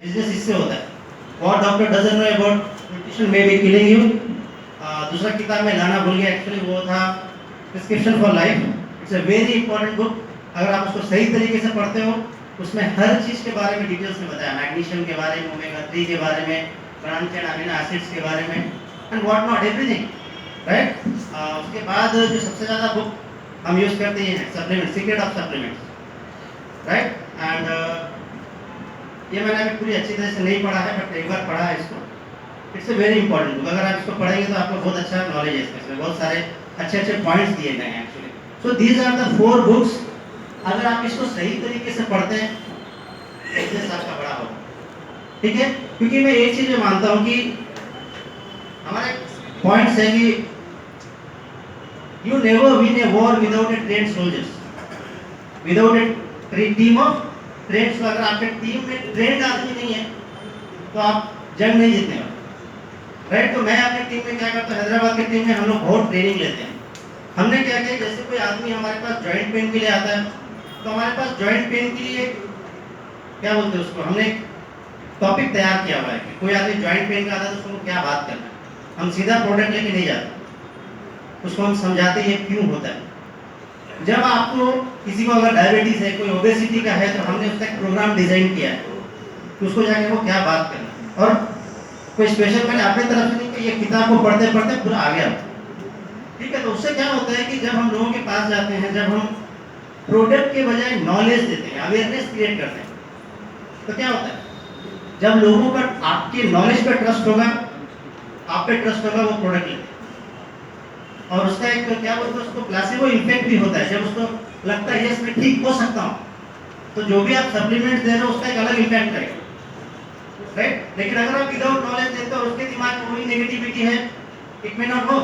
Business इससे होता है। What doctor doesn't know about nutrition may be killing you. दूसरा किताब मैं लाना भूल गया, एक्चुअली वो था prescription for life. It's a very important book. अगर आप उसको सही तरीके से पढ़ते हो, उसमें हर चीज़ के बारे में डिटेल्स में बताया, मैग्नीशियम के बारे में, ओमेगा 3 के बारे में, ब्रांच एंड अमीनो एसिड्स के बारे में and what not everything, right. उसके बाद जो सबसे ज़्यादा बुक हम यूज़ करते हैं supplement, secret of supplements, right. And ये मैंने अभी पूरी अच्छी तरह से नहीं पढ़ा है, बट एक बार पढ़ा है इसको। It's a very important book. अगर आप इसको पढ़ेंगे तो आपको बहुत अच्छा नॉलेज है इसमें बहुत सारे अच्छे अच्छे पॉइंट्स दिए गए हैं actually. So these are the 4 books. अगर आप इसको सही तरीके से पढ़ते हैं, बिजनेस आपका बड़ा होगा, ठीक है। क्योंकि मैं एक चीज़ में मानता हूँ कि हमारे पॉइंट्स है कि you never win a war without a trained soldiers, without a team of trends. अगर आपके टीम में ट्रेंड आदमी नहीं है तो आप जंग नहीं जीतने वाले, राइट। तो मैं अपनी टीम में क्या करता हूँ, हैदराबाद की टीम में हम लोग बहुत ट्रेनिंग लेते हैं। हमने क्या किया, जैसे कोई आदमी हमारे पास जॉइंट पेन के लिए आता है, तो हमारे पास जॉइंट पेन के लिए क्या बोलते हैं उसको, हमने एक टॉपिक तैयार किया हुआ है कि कोई आदमी जॉइंट पेन का आता है तो उसको क्या बात करना है। हम सीधा प्रोडक्ट लेके नहीं जाते, उसको हम समझाते हैं क्यों होता है। जब आपको किसी को अगर डायबिटीज है, कोई ओबेसिटी का है, तो हमने उसका एक प्रोग्राम डिजाइन किया है कि उसको जाके वो क्या बात करना है। और कोई स्पेशल मैंने अपने तरफ से नहीं कि ये किताब को पढ़ते पढ़ते पूरा आ गया, ठीक है। तो उससे क्या होता है कि जब हम लोगों के पास जाते हैं, जब हम प्रोडक्ट के बजाय नॉलेज देते हैं, अवेयरनेस क्रिएट करते हैं, तो क्या होता है, जब लोगों का आपके नॉलेज पर ट्रस्ट होगा, आप पे ट्रस्ट होगा, वो प्रोडक्ट लेते हैं। और उसका एक क्या बोलते हैं उसको, प्लेसिबो इफेक्ट भी होता है। जब उसको लगता है यस मैं ठीक हो सकता हूँ, तो जो भी आप सप्लीमेंट दे रहे हो उसका एक अलग इम्पैक्ट रहेगा, राइट। लेकिन अगर आप विदाउट नॉलेज देते हो और उसके दिमाग में वही नेगेटिविटी है, इट मे नॉट हो,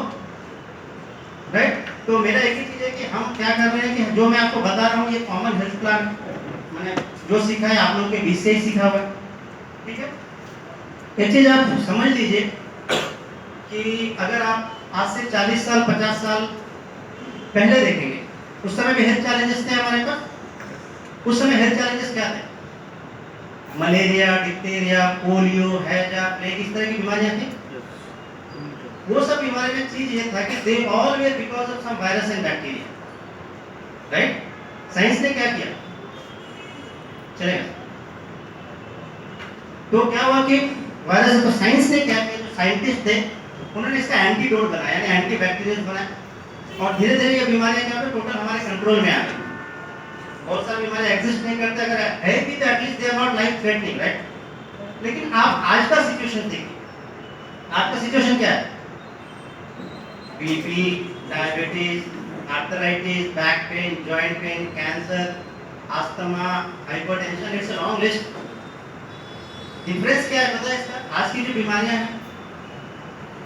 राइट। तो मेरा एक ही चीज़ है कि हम क्या कर रहे हैं कि जो मैं आपको बता रहा हूँ ये कॉमन हेल्थ प्लान मैंने जो सीखा है आप लोगों के बीच से ही सीखा हुआ है, ठीक है। एक चीज़ आप समझ लीजिए कि अगर आप आज से 40 साल 50 साल पहले देखेंगे, उस समय भी हेल्थ चैलेंजेस थे हमारे पास। उस समय हेल्थ चैलेंजेस क्या थे, मलेरिया, डिप्थीरिया, पोलियो, हैजा, प्लेग, इस तरह की बीमारियां थी। वो सब बीमारी में चीज ये था कि they all were because of some virus and bacteria, right. Science ने क्या किया, चलेगा तो क्या हुआ कि वायरस, तो साइंस ने क्या किया, जो साइंटिस्ट थे उन्होंने इसका एंटीडोट बनाया, यानी एंटी बैक्टीरियल बनाया। और धीरे धीरे ये बीमारियां क्या हुई, टोटल हमारे कंट्रोल में आ गई। बहुत सारी बीमारियां एग्जिस्ट नहीं करते, अगर है भी तो at least they are not life threatening, right. लेकिन आप आज का सिचुएशन देखिए, आज का सिचुएशन क्या है, BP, diabetes, arthritis, back pain, joint pain, cancer, asthma, hypertension, it's a long list. Difference क्या है पता है इसका, आज की जो बीमारियां हैं,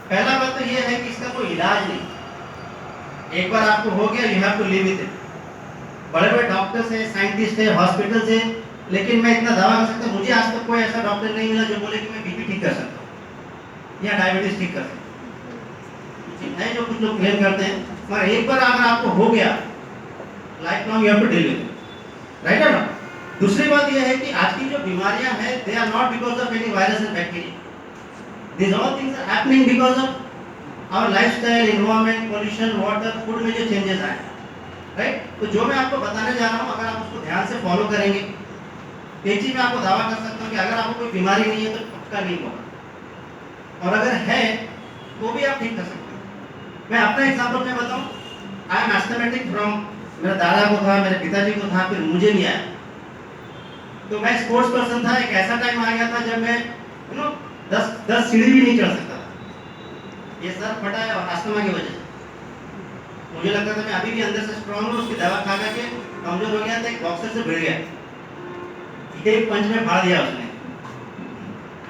पहला बात तो ये है कि इसका कोई इलाज नहीं। एक बार आपको हो गया, you have to live with it. बड़े बड़े डॉक्टर्स हैं, साइंटिस्ट हैं, हॉस्पिटल्स हैं, लेकिन मैं इतना दावा कर सकता हूँ, मुझे आज तक कोई ऐसा डॉक्टर नहीं मिला जो बोले कि मैं बीपी ठीक कर सकता हूँ या डायबिटीज ठीक कर सकता हूँ। है जो कुछ लोग क्लेम करते हैं, मगर एक बार अगर आपको हो गया, lifelong you have to deal with it, right है ना। दूसरी बात यह है कि आज की जो बीमारियां हैं, they are not because of any virus and bacteria. This all things are happening because of our lifestyle, environment, pollution, water, food में जो चेंजेस आए, राइट। तो जो मैं आपको बताने जा रहा हूँ, अगर आप उसको ध्यान से फॉलो करेंगे, एक चीज मैं आपको दावा कर सकता हूँ कि अगर आपको कोई बीमारी नहीं है तो पक्का नहीं होगा, और अगर है तो भी आप ठीक कर सकते हैं। मैं अपना एग्जांपल में बताऊं, आई एम एस्थमेटिक फ्रॉम, मेरे दादा को था, मेरे पिताजी को था, फिर मुझे भी आया। तो मैं स्पोर्ट्स पर्सन था, एक ऐसा टाइम आ गया था जब मैं 10 सीढ़ी भी नहीं चढ़ सकता था। ये सर फटा है और अस्थमा की वजह से। मुझे लगता था मैं अभी भी अंदर से स्ट्रांग हूँ, उसकी दवा खा के कमजोर हो गया था, एक बॉक्सर से भिड़ गया, एक पंच में फाड़ दिया उसने,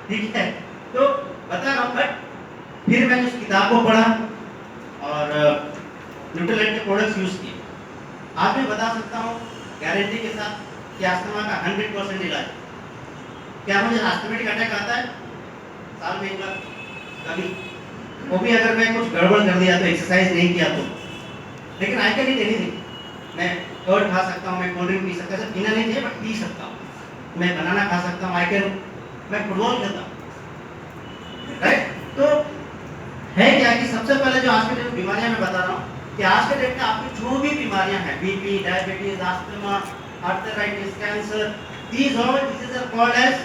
ठीक है। तो बता रहा हूँ, बट फिर मैंने उस किताब को पढ़ा और न्यूट्रीलाइट के प्रोडक्ट्स यूज किए। आज मैं बता सकता हूँ गारंटी के साथ कि अस्थमा का 100% इलाज। क्या मुझे एस्थमेटिक अटैक आता है साल में एक बार कभी, वो भी अगर मैं कुछ गड़बड़ कर दिया तो, एक्सरसाइज नहीं किया तो, लेकिन आई कैन ईट एनीथिंग। मैं कर्ड खा सकता हूँ, मैं कोल्ड ड्रिंक पी सकता हूँ, पीना नहीं चाहिए बट पी सकता हूँ, मैं बनाना खा सकता हूँ, आई कैन मैं फुटबॉल खेलता हूँ, राइट? तो है क्या कि सबसे पहले जो आज के डेट में बीमारियां मैं बता रहा हूँ कि आज के डेट में आपकी जो भी बीमारियां हैं, BP, diabetes, asthma, arthritis, cancer, these all diseases are called as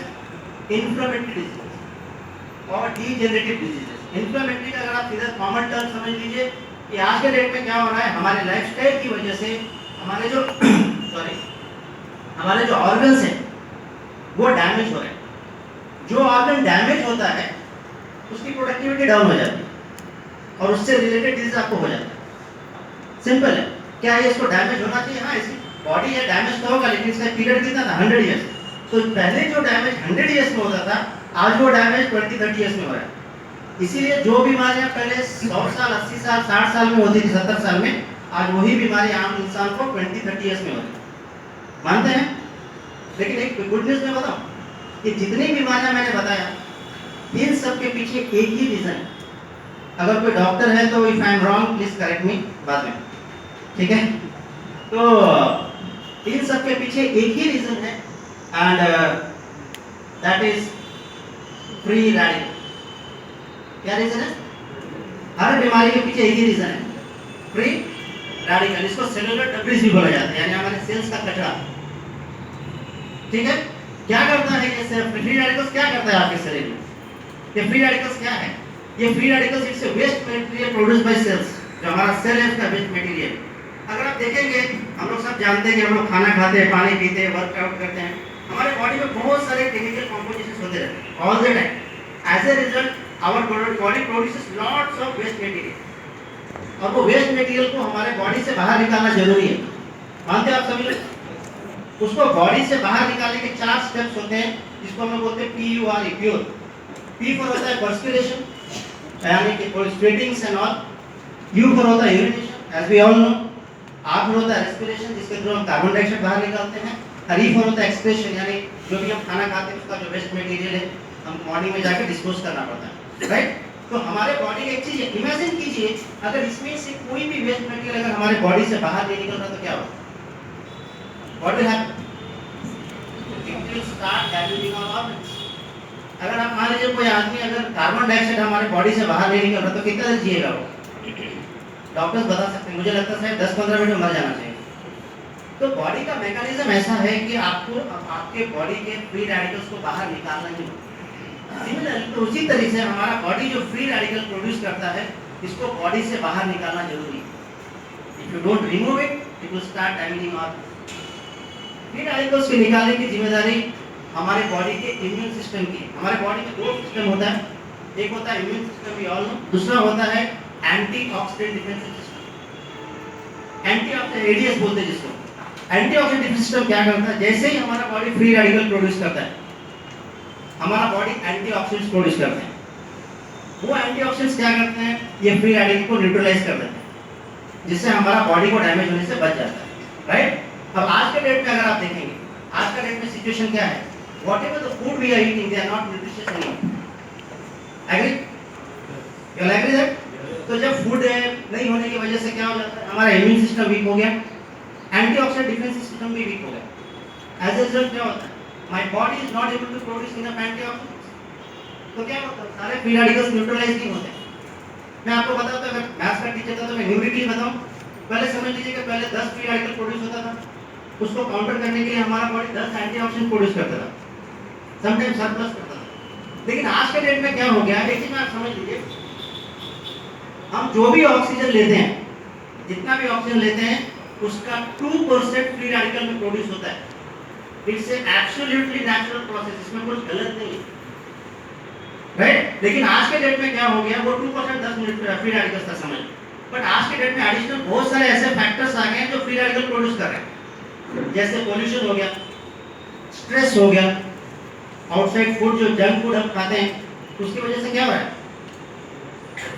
inflammatory diseases और डीजेनरेटिव डिजीजेस। इन्फ्लेमेटरी का अगर आप सीधा कॉमन टर्म समझ लीजिए कि आज के डेट में क्या हो रहा है, हमारे लाइफस्टाइल की वजह से हमारे जो सॉरी हमारे जो ऑर्गन्स हैं वो डैमेज हो रहे हैं। जो ऑर्गन डैमेज होता है उसकी प्रोडक्टिविटी डाउन हो जाती है और उससे रिलेटेड डिजीज आपको हो जाता है। सिंपल है। क्या है इसको डैमेज होना चाहिए? हाँ, इसकी बॉडी है डैमेज तो होगा, लेकिन इसका पीरियड कितना था? 100 ईयर्स। तो पहले जो डैमेज 100 ईयर्स में होता था, आज वो डैमेज 20-30 ईयर्स में हो रहा है। इसीलिए जो बीमारियां पहले 100 साल, 80 साल, 60 साल में होती थी, 70 साल में, आज वही बीमारी आम इंसान को 20-30 ईयर्स में होती है। मानते हैं? लेकिन एक गुड न्यूज़ मैं बताऊं कि जितनी बीमारियां मैंने बताया, इन सब के पीछे एक ही रीजन है। अगर कोई डॉक्टर है तो if I am wrong please correct मी बाद में, ठीक है? तो इन सब के पीछे एक ही रीजन है and that is free radical. क्या रीजन है? हर बीमारी के पीछे एक ही रीजन है, फ्री रेडिकल। इसको सेलुलर डेब्रिस भी बोला जाता है, यानी हमारे सेल्स का कचरा। ठीक है? क्या करता है ये फ्री रेडिकल्स? क्या करता है आपके शरीर में? ये फ्री रेडिकल्स क्या है? ये free radicals it's waste material produced by cells. जो हमारा सेल है उसका वेस्ट मटेरियल। अगर आप देखेंगे, हम लोग सब जानते हैं कि हम लोग खाना खाते हैं, पानी पीते हैं, वर्कआउट करते हैं, हमारे बॉडी में बहुत सारे केमिकल कॉम्पोजिशंस होते रहते हैं all the time. As a result our body produces lots of waste material, और वो वेस्ट मटेरियल को हमारे बॉडी से बाहर निकालना जरूरी है। मानते हैं आप सभी लोग? उसको बॉडी से बाहर निकालने के 4 स्टेप्स होते हैं, जिसको हम लोग बोलते हैं PURE, प्योर। P पर होता है पर्स्पिरेशन, यानी कि स्वेटिंग्स एंड ऑल। U पर होता है urination, as we all know. R पर होता है रेस्पिरेशन, जिसके थ्रू हम कार्बन डाइऑक्साइड बाहर निकालते हैं। और E पर होता है एक्सक्रीशन, यानी जो भी हम खाना खाते हैं उसका जो वेस्ट मटेरियल है हम बॉडी में जाकर डिस्पोज करना पड़ता है, राइट? तो हमारे बॉडी एक चीज इमेजिन कीजिए, अगर इसमें से कोई भी वेस्ट मटेरियल अगर हमारे बॉडी से बाहर नहीं निकल रहा तो क्या होगा? What will happen? It will start damaging our organs. अगर आप मान लीजिए कोई आदमी अगर कार्बन डाइऑक्साइड हमारे बॉडी से बाहर नहीं निकल रहा तो कितना देर जिएगा वो? डॉक्टर्स बता सकते हैं, मुझे लगता है 10-15 मिनट में मर जाना चाहिए। तो बॉडी का मैकेनिज्म ऐसा है कि आपको आपके बॉडी के फ्री रेडिकल्स को बाहर निकालना ही होगा। सिमिलरली तो उसी तरीके से हमारा बॉडी जो फ्री रेडिकल प्रोड्यूस करता है, इसको बॉडी से बाहर निकालना जरूरी है। If you don't remove it, it will start damaging our free radicals को निकालने की जिम्मेदारी हमारे बॉडी के इम्यून सिस्टम की। हमारे बॉडी में 2 सिस्टम होता है, एक होता है immune system, we all know, दूसरा होता है antioxidant defensive system, antioxidant ADS बोलते हैं जिसको। एंटीऑक्सीडेंट डिफेंसिव सिस्टम क्या करता है? जैसे ही हमारा बॉडी फ्री रेडिकल प्रोड्यूस करता है, हमारा बॉडी एंटीऑक्सीडेंट्स प्रोड्यूस करते हैं। वो एंटीऑक्सीडेंट्स क्या करते हैं? ये फ्री रेडिकल को न्यूट्रलाइज कर देते हैं, जिससे हमारा बॉडी को डैमेज होने से बच जाता है, राइट? अब आज के डेट में अगर आप देखेंगे, आज का डेट में सिचुएशन क्या है? Whatever the food we are eating, they are not nutritious anymore. Agree? You all agree that? तो जब फूड नहीं होने की वजह से क्या हो जाता है? हमारा इम्यून सिस्टम वीक हो गया, एंटीऑक्सीडेंट डिफेंस सिस्टम भी वीक हो गया। एज ए रिजल्ट क्या होता है? My body is not able to produce enough antioxidants. तो क्या होता है? सारे फ्री रेडिकल्स न्यूट्रलाइज नहीं होते। मैं आपको बताता हूं, अगर मैथ्स का टीचर था तो मैं न्यूमेरिकली बताऊं। पहले समझ लीजिए कि पहले 10 फ्री रेडिकल प्रोड्यूस होता था, उसको काउंटर करने के लिए हमारा बॉडी 10 एंटीऑक्सीडेंट प्रोड्यूस करता था, समटाइम्स सरप्लस करता था। लेकिन आज के डेट में क्या हो गया? एक चीज आप समझ लीजिए, हम जो भी ऑक्सीजन लेते हैं, जितना भी ऑक्सीजन लेते हैं, उसका 2% फ्री रेडिकल में प्रोड्यूस होता है। It's a absolutely natural process, इसमें कुछ गलत नहीं है, राइट? लेकिन आज के डेट में क्या हो गया? वो 2% 10 मिनट फ्री रेडिकल्स था, समझ। बट आज के डेट में एडिशनल बहुत सारे ऐसे फैक्टर्स आ गए हैं जो फ्री रेडिकल प्रोड्यूस कर रहे हैं, जैसे पोल्यूशन हो गया, स्ट्रेस हो गया, आउटसाइड फूड जो जंक फूड हम खाते हैं उसकी वजह से क्या हो रहा है?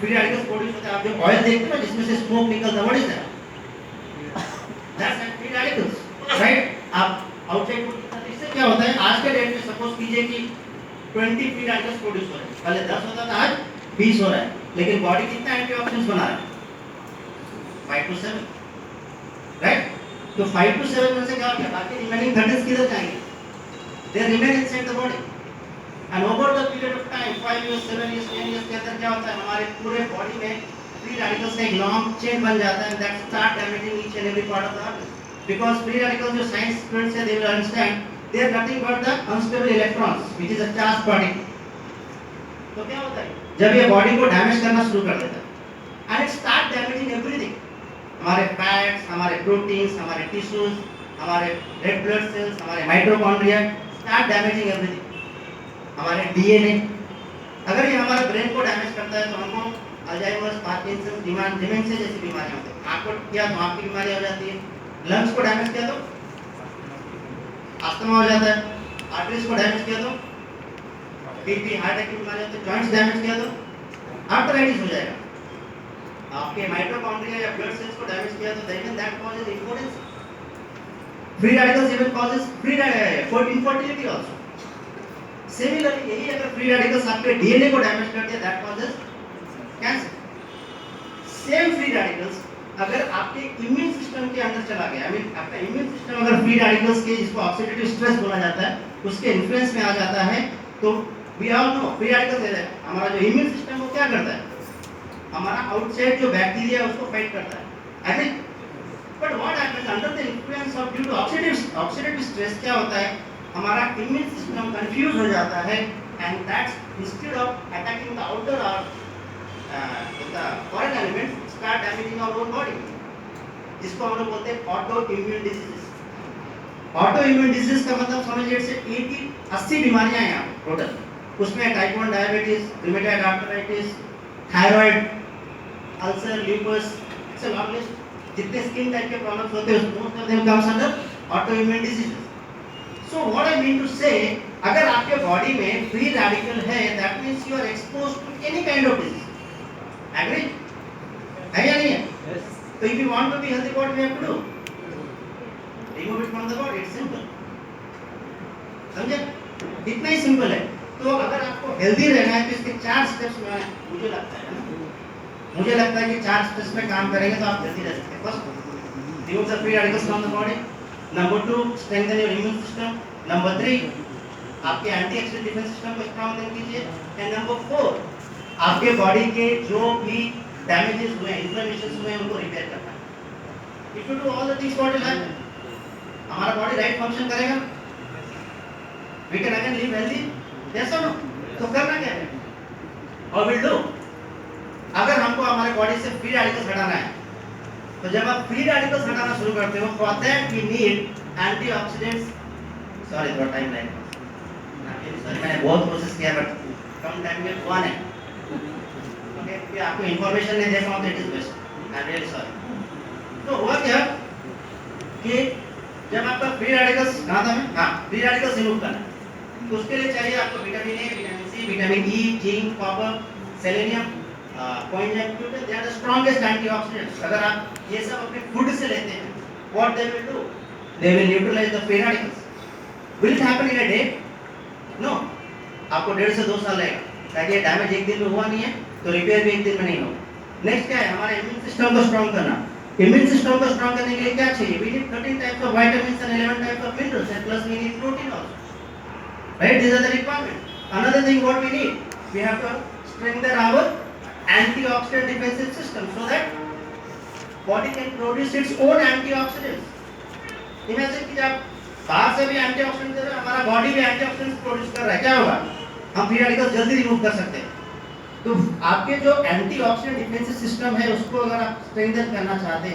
फ्री रेडिकल्स प्रोड्यूस होते हैं। आप जो ऑयल देखते हैं ना जिसमें से स्मोक निकलता है, what is that? That's free radicals, right? आप आउटसाइड फूड खाते हैं, इससे क्या होता है? आज के डेट में सपोज कीजिए कि 20 फ्री रेडिकल्स प्रोड्यूस हो रहे हैं, पहले 10 होता था, आज 20 हो रहा है। लेकिन बॉडी कितना एंटीऑक्सीडेंट्स बना रहा है? 5 to 7, राइट? तो 5 to 7 में से क्या हो गया? बाकी रिमेनिंग 13 किधर जाएंगे? They remain inside the body. And 5 years, 7 years, 10 years के अंदर क्या होता है, हमारे पूरे बॉडी में फ्री रेडिकल्स का एक लॉन्ग चेन बन जाता है, that start damaging each and every part of the organ, because free radicals जो साइंस स्टूडेंट्स है, they will understand they are nothing but the unstable electrons which is a charge particle. तो क्या होता है, जब ये बॉडी को damage करना शुरू कर देता है and it start damaging everything, हमारे फैट्स, हमारे प्रोटीन्स, हमारे टिश्यूज, हमारे रेड ब्लड सेल्स, हमारे माइटोकॉन्ड्रिया स्टार्ट डैमेजिंग एवरीथिंग, हमारे डीएनए। अगर ये हमारे ब्रेन को डैमेज करता है तो हमको अल्जाइमर्स, पार्किंसन, डिमेंशिया जैसी बीमारियां होती हैं। आंख को किया तो आंख की बीमारी हो जाती है, लंग्स को डैमेज किया तो अस्थमा हो जाता है, आर्टरीज को डैमेज किया तो बीपी, हार्ट अटैक की बीमारी होती है, जॉइंट्स डैमेज किया तो आर्थराइटिस हो जाएगा, आपके माइटोकॉन्ड्रिया या ब्लड सेल्स को डैमेज किया तो then that causes importance. Free radicals even causes free infertility also. Similarly यही अगर फ्री रेडिकल्स आपके डीएनए को डैमेज करते हैं, that causes cancer. Same free radicals अगर आपके इम्यून सिस्टम के अंदर चला गया, आई मीन आपका इम्यून सिस्टम अगर फ्री रेडिकल्स के, जिसको ऑक्सीडेटिव स्ट्रेस बोला जाता है, उसके इन्फ्लुएंस में आ जाता है, तो we all know free radicals हमारा जो इम्यून सिस्टम वो क्या करता है, हमारा आउटसाइड जो बैक्टीरिया है उसको फाइट करता है, I think. But what happens under the influence of due to oxidative stress, क्या होता है, हमारा इम्यून सिस्टम कंफ्यूज हो जाता है and that's instead of attacking the outer और the foreign elements start damaging our own body, जिसको हम लोग बोलते हैं auto immune diseases. Auto immune disease का मतलब समझिए से 80 बीमारियां हैं यहाँ टोटल, उसमें type 1 diabetes, rheumatoid arthritis, thyroid, ulcer, lupus, it's a long list. जितने स्किन टाइप के प्रॉब्लम्स होते हैं most of them comes under auto immune diseases. So what I mean to say, अगर आपके बॉडी में फ्री रेडिकल है, that means you are exposed to any kind of disease. Agree है या नहीं है? Yes. तो if you want to be healthy, what we have to do? Remove it from the body. It's simple. समझे? इतना ही simple है। तो अगर आपको हेल्दी रहना है तो इसके 4 स्टेप्स में मुझे लगता है ना, मुझे लगता है कि 4 स्टेप्स में काम करेंगे तो आप हेल्दी रह सकते हैं। First, remove the free radicals from the body. Number 2, strengthen your immune system. Number 3, आपके एंटी-ऑक्सीडेंट डिफेंस सिस्टम को स्ट्रॉन्ग कीजिए। एंड नंबर 4, आपके बॉडी के जो भी डैमेजेस हुए, इन्फ्लेमेशंस हुए, उनको रिपेयर करना है। If you do all the things what will happen, हमारा बॉडी राइट फंक्शन करेगा, we can again live healthy, yes और नो? तो करना क्या है और विल डू, अगर हमको हमारे बॉडी से फ्री रेडिकल्स हटाना है, तो जब आप फ्री रेडिकल्स हटाना शुरू करते हो, for that we need antioxidants. Sorry थोड़ा टाइम लगेगा, सॉरी मैंने बहुत कोशिश किया बट कम टाइम में हुआ नहीं। कि आपको इंफॉर्मेशन नहीं दे पाऊँ तो it is best, I am really sorry. तो हुआ क्या कि जब आपका फ्री रेडिकल्स कहाँ था मैं, हाँ, फ्री रेडिकल्स रिमूव करना है, तो उसके लिए चाहिए आपको vitamin A, vitamin C, vitamin E, zinc, copper, selenium, coenzyme, they are the strongest antioxidants. अगर आप ये सब अपने फूड से लेते हैं, what they will do, they will neutralize the free radicals. Will it happen in a day? No, आपको 1.5 से 2 साल लगेगा, ताकि डैमेज एक दिन में हुआ नहीं है तो रिपेयर भी एक दिन में नहीं होगा। नेक्स्ट क्या है, हमारा इम्यून सिस्टम को स्ट्रॉन्ग करना। इम्यून सिस्टम को स्ट्रॉन्ग करने के लिए क्या चाहिए, we need 13 types of vitamins and 11 types of minerals and plus we need protein also, right? This are the requirement. Another thing what we need, we have to strengthen our antioxidant defensive system so that body can produce its own antioxidants. Imagine कि जब बाहर से भी antioxidant दे रहे हैं, हमारा body भी antioxidants produce कर रहा है, क्या होगा, हम फ्री रेडिकल्स जल्दी रिमूव कर सकते हैं। तो आपके जो एंटीऑक्सीडेंट डिफेंसिव सिस्टम है उसको अगर आप स्ट्रेंथन करना चाहते हैं